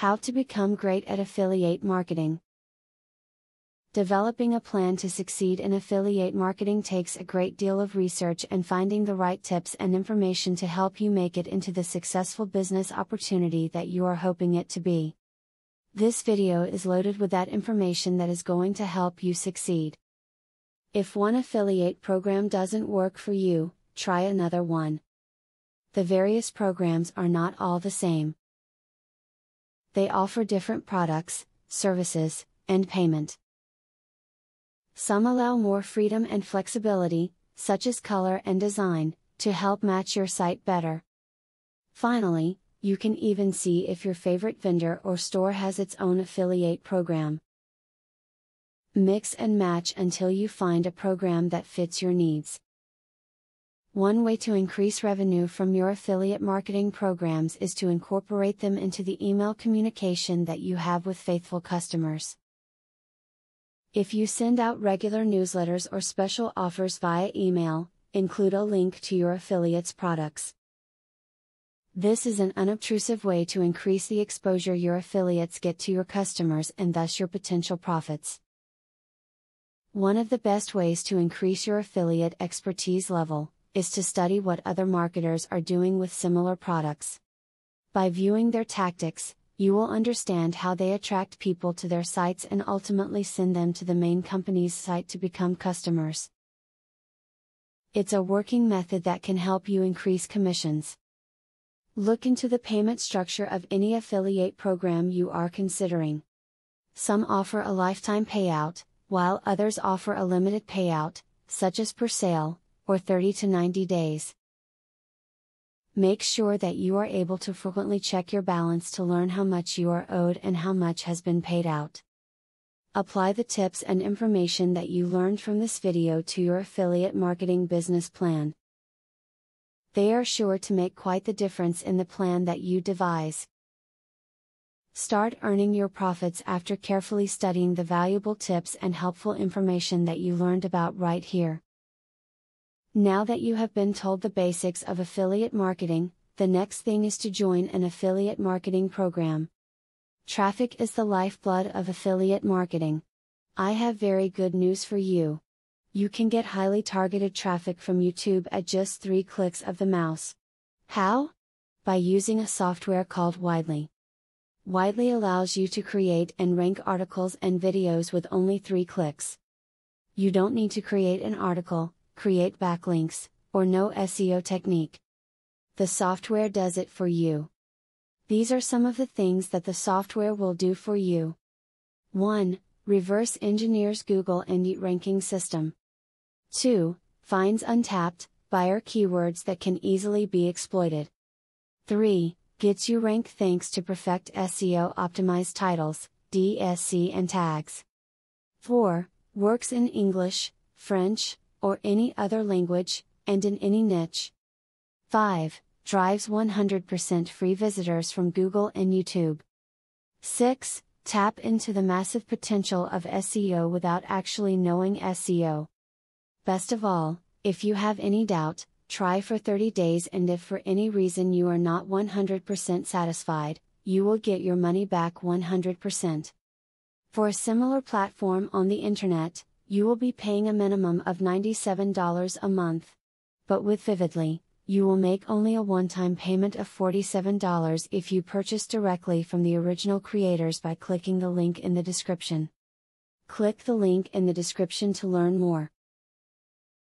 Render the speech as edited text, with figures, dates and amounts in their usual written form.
How to become great at affiliate marketing. Developing a plan to succeed in affiliate marketing takes a great deal of research and finding the right tips and information to help you make it into the successful business opportunity that you are hoping it to be. This video is loaded with that information that is going to help you succeed. If one affiliate program doesn't work for you, try another one. The various programs are not all the same. They offer different products, services, and payment. Some allow more freedom and flexibility, such as color and design, to help match your site better. Finally, you can even see if your favorite vendor or store has its own affiliate program. Mix and match until you find a program that fits your needs. One way to increase revenue from your affiliate marketing programs is to incorporate them into the email communication that you have with faithful customers. If you send out regular newsletters or special offers via email, include a link to your affiliate's products. This is an unobtrusive way to increase the exposure your affiliates get to your customers and thus your potential profits. One of the best ways to increase your affiliate expertise level is to study what other marketers are doing with similar products. By viewing their tactics, you will understand how they attract people to their sites and ultimately send them to the main company's site to become customers. It's a working method that can help you increase commissions. Look into the payment structure of any affiliate program you are considering. Some offer a lifetime payout, while others offer a limited payout, such as per sale, or 30 to 90 days. Make sure that you are able to frequently check your balance to learn how much you are owed and how much has been paid out. Apply the tips and information that you learned from this video to your affiliate marketing business plan. They are sure to make quite the difference in the plan that you devise. Start earning your profits after carefully studying the valuable tips and helpful information that you learned about right here. Now that you have been told the basics of affiliate marketing, the next thing is to join an affiliate marketing program. Traffic is the lifeblood of affiliate marketing. I have very good news for you. You can get highly targeted traffic from YouTube at just 3 clicks of the mouse. How? By using a software called Widely. Widely allows you to create and rank articles and videos with only 3 clicks. You don't need to create an article, create backlinks, or know SEO technique. The software does it for you. These are some of the things that the software will do for you. 1. Reverse engineers Google Indie ranking system. 2. Finds untapped buyer keywords that can easily be exploited. 3. Gets you ranked thanks to perfect SEO optimized titles, DSC and tags. 4. Works in English, French, or any other language, and in any niche. 5. Drives 100% free visitors from Google and YouTube. 6. Tap into the massive potential of SEO without actually knowing SEO. Best of all, if you have any doubt, try for 30 days and if for any reason you are not 100% satisfied, you will get your money back 100%. For a similar platform on the internet, you will be paying a minimum of $97 a month. But with Vividly, you will make only a one-time payment of $47 if you purchase directly from the original creators by clicking the link in the description. Click the link in the description to learn more.